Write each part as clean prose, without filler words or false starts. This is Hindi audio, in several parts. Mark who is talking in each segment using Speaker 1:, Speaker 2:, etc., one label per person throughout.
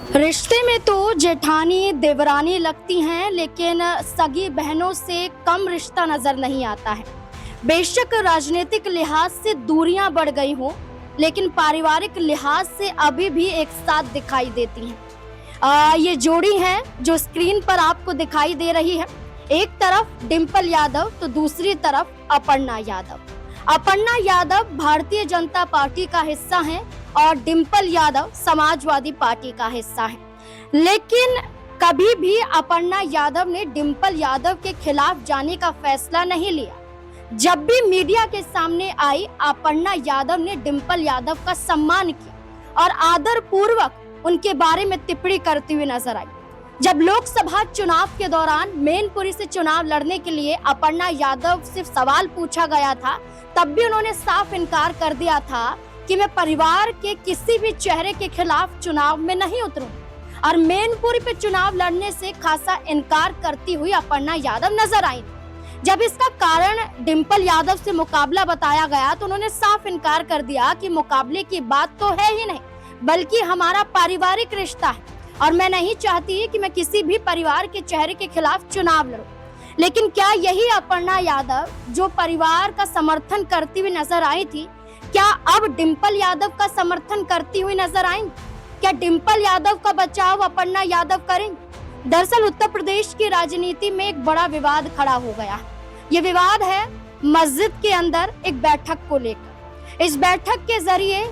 Speaker 1: रिश्ते में तो जेठानी देवरानी लगती हैं, लेकिन सगी बहनों से कम रिश्ता नजर नहीं आता है। बेशक राजनीतिक लिहाज से दूरियां बढ़ गई हों, लेकिन पारिवारिक लिहाज से अभी भी एक साथ दिखाई देती हैं। ये जोड़ी है जो स्क्रीन पर आपको दिखाई दे रही है। एक तरफ डिंपल यादव तो दूसरी तरफ अपर्णा यादव। अपर्णा यादव भारतीय जनता पार्टी का हिस्सा हैं और डिंपल यादव समाजवादी पार्टी का हिस्सा है। लेकिन कभी भी अपर्णा यादव ने डिंपल यादव के खिलाफ जाने का फैसला नहीं लिया। जब भी मीडिया के सामने आई, अपर्णा यादव ने डिंपल यादव का सम्मान किया और आदर पूर्वक उनके बारे में टिप्पणी करती हुई नजर आई। जब लोकसभा चुनाव के दौरान मैनपुरी से चुनाव लड़ने के लिए अपर्णा यादव से सवाल पूछा गया था, तब भी उन्होंने साफ इनकार कर दिया था कि मैं परिवार के किसी भी चेहरे के खिलाफ चुनाव में नहीं उतरूंगी। और मैनपुरी पे चुनाव लड़ने से खासा इनकार करती हुई अपर्णा यादव नजर आई। जब इसका कारण डिंपल यादव से मुकाबला बताया गया तो उन्होंने साफ इनकार कर दिया कि मुकाबले की बात तो है ही नहीं, बल्कि हमारा पारिवारिक रिश्ता है और मैं नहीं चाहती कि मैं किसी भी परिवार के चेहरे के खिलाफ चुनाव लड़ूं। लेकिन क्या यही अपर्णा यादव जो परिवार का समर्थन करती हुई नजर आई थी, क्या अब डिंपल यादव का समर्थन करती हुई नजर आएंगी? क्या डिंपल यादव का बचाव अपर्णा यादव करेंगे? दरअसल उत्तर प्रदेश की राजनीति में एक बड़ा विवाद खड़ा हो गया है। ये विवाद है मस्जिद के अंदर एक बैठक को लेकर। इस बैठक के जरिए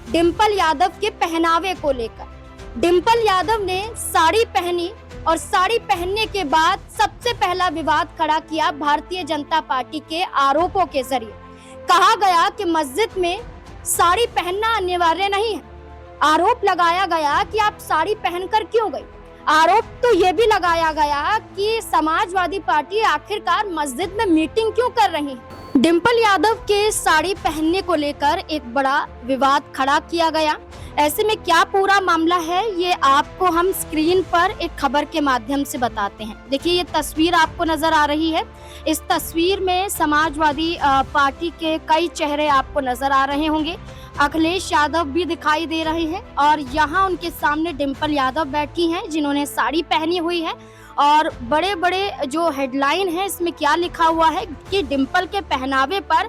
Speaker 1: डिंपल यादव के पहनावे को लेकर डिंपल यादव ने साड़ी पहनी और साड़ी पहनने के बाद सबसे पहला विवाद खड़ा किया भारतीय जनता पार्टी के आरोपों के जरिए। कहा गया कि मस्जिद में साड़ी पहनना अनिवार्य नहीं है। आरोप लगाया गया कि आप साड़ी पहनकर क्यों गई। आरोप तो ये भी लगाया गया कि समाजवादी पार्टी आखिरकार मस्जिद में मीटिंग क्यों कर रही है। डिंपल यादव के साड़ी पहनने को लेकर एक बड़ा विवाद खड़ा किया गया। ऐसे में क्या पूरा मामला है, ये आपको हम स्क्रीन पर एक खबर के माध्यम से बताते हैं। देखिए, ये तस्वीर आपको नजर आ रही है। इस तस्वीर में समाजवादी पार्टी के कई चेहरे आपको नजर आ रहे होंगे। अखिलेश यादव भी दिखाई दे रहे हैं और यहाँ उनके सामने डिंपल यादव बैठी हैं जिन्होंने साड़ी पहनी हुई है। और बड़े बड़े जो हेडलाइन है, इसमें क्या लिखा हुआ है कि डिंपल के पहनावे पर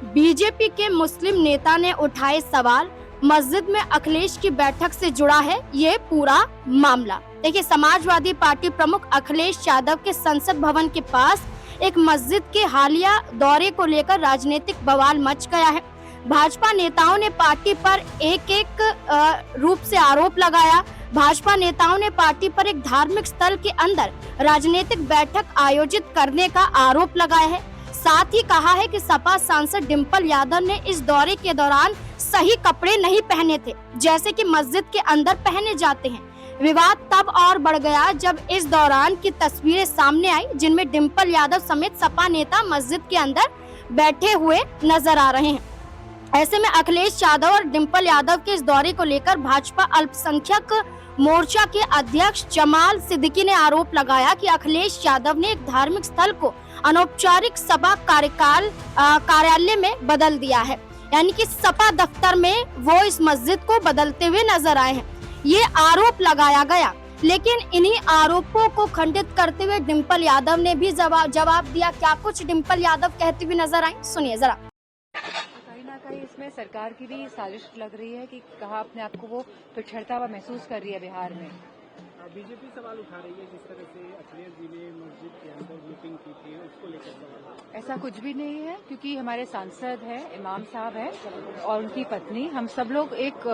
Speaker 1: बीजेपी के मुस्लिम नेता ने उठाए सवाल, मस्जिद में अखिलेश की बैठक से जुड़ा है ये पूरा मामला। देखिए, समाजवादी पार्टी प्रमुख अखिलेश यादव के संसद भवन के पास एक मस्जिद के हालिया दौरे को लेकर राजनीतिक बवाल मच गया है। भाजपा नेताओं ने पार्टी पर एक रूप से आरोप लगाया। भाजपा नेताओं ने पार्टी पर एक धार्मिक स्थल के अंदर राजनीतिक बैठक आयोजित करने का आरोप लगाया है। साथ ही कहा है कि सपा सांसद डिंपल यादव ने इस दौरे के दौरान सही कपड़े नहीं पहने थे, जैसे कि मस्जिद के अंदर पहने जाते हैं। विवाद तब और बढ़ गया जब इस दौरान की तस्वीरें सामने आई जिनमें डिंपल यादव समेत सपा नेता मस्जिद के अंदर बैठे हुए नजर आ रहे हैं। ऐसे में अखिलेश यादव और डिंपल यादव के इस दौरे को लेकर भाजपा अल्पसंख्यक मोर्चा के अध्यक्ष जमाल सिद्दीकी ने आरोप लगाया कि अखिलेश यादव ने एक धार्मिक स्थल को अनौपचारिक सपा कार्यालय में बदल दिया है, यानी कि सपा दफ्तर में वो इस मस्जिद को बदलते हुए नजर आए हैं। ये आरोप लगाया गया, लेकिन इन्हीं आरोपों को खंडित करते हुए डिंपल यादव ने भी जवाब दिया। क्या कुछ डिंपल यादव कहती हुई नजर आई, सुनिए जरा।
Speaker 2: कहीं ना कहीं इसमें सरकार की भी साजिश लग रही है कि कहा अपने आप को वो पिछड़ता हुआ महसूस कर रही है बिहार में।
Speaker 3: बीजेपी सवाल उठा रही है जिस तरह से अखिलेश जी ने मस्जिद के अंदर मीटिंग की थी, उसको लेकर सवाल।
Speaker 2: ऐसा कुछ भी नहीं है, क्योंकि हमारे सांसद हैं, इमाम साहब हैं और उनकी पत्नी, हम सब लोग एक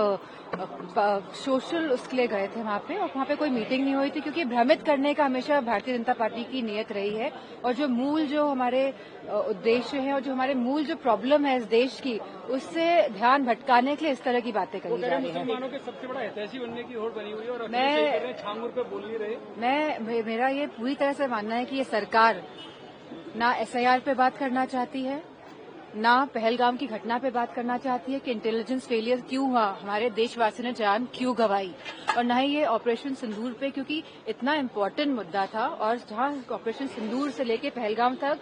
Speaker 2: सोशल उसके लिए गए थे वहाँ पे, और वहाँ पे कोई मीटिंग नहीं हुई थी, क्योंकि भ्रमित करने का हमेशा भारतीय जनता पार्टी की नीयत रही है। और जो मूल जो हमारे उद्देश्य है और जो हमारे मूल जो प्रॉब्लम है इस देश की, उससे ध्यान भटकाने के लिए इस तरह की बातें करी जा रही है।
Speaker 3: मुसलमानों के सबसे बड़ा हितैषी बनने की होड़ बनी हुई है और पे बोल नहीं रहे।
Speaker 2: मेरा ये पूरी तरह से मानना है कि ये सरकार ना SIR पे बात करना चाहती है, ना पहलगाम की घटना पे बात करना चाहती है कि इंटेलिजेंस फेलियर क्यों हुआ, हमारे देशवासियों ने जान क्यों गंवाई, और न ही ये ऑपरेशन सिंदूर पे, क्योंकि इतना इम्पोर्टेंट मुद्दा था और जहां ऑपरेशन सिंदूर से लेके पहलगाम तक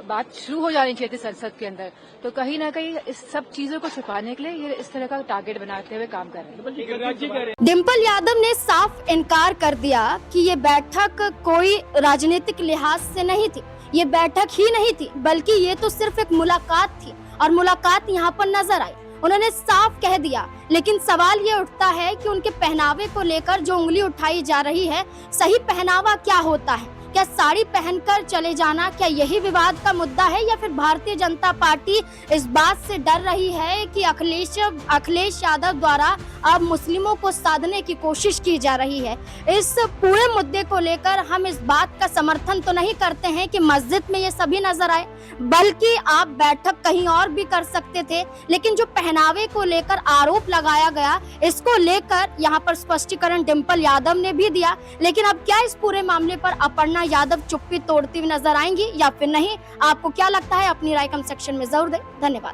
Speaker 2: बात शुरू हो जानी चाहिए थी संसद के अंदर। तो कहीं ना कहीं इस सब चीजों को छुपाने के लिए ये इस तरह का टारगेट बनाते हुए काम कर रहे हैं।
Speaker 1: डिम्पल यादव ने साफ इनकार कर दिया कि ये बैठक कोई राजनीतिक लिहाज से नहीं थी, ये बैठक ही नहीं थी, बल्कि ये तो सिर्फ एक मुलाकात थी और मुलाकात यहाँ पर नजर आई। उन्होंने साफ कह दिया, लेकिन सवाल ये उठता है कि उनके पहनावे को लेकर जो उंगली उठाई जा रही है, सही पहनावा क्या होता है? क्या साड़ी पहनकर चले जाना, क्या यही विवाद का मुद्दा है, या फिर भारतीय जनता पार्टी इस बात से डर रही है कि अखिलेश यादव द्वारा अब मुस्लिमों को साधने की कोशिश की जा रही है? इस पूरे मुद्दे को लेकर हम इस बात का समर्थन तो नहीं करते हैं कि मस्जिद में ये सभी नजर आए, बल्कि आप बैठक कहीं और भी कर सकते थे। लेकिन जो पहनावे को लेकर आरोप लगाया गया, इसको लेकर यहाँ पर स्पष्टीकरण डिम्पल यादव ने भी दिया। लेकिन अब क्या इस पूरे मामले पर अपर्णा यादव चुप्पी तोड़ती हुई नजर आएंगी या फिर नहीं? आपको क्या लगता है? अपनी राय कमेंट सेक्शन में जरूर दें। धन्यवाद।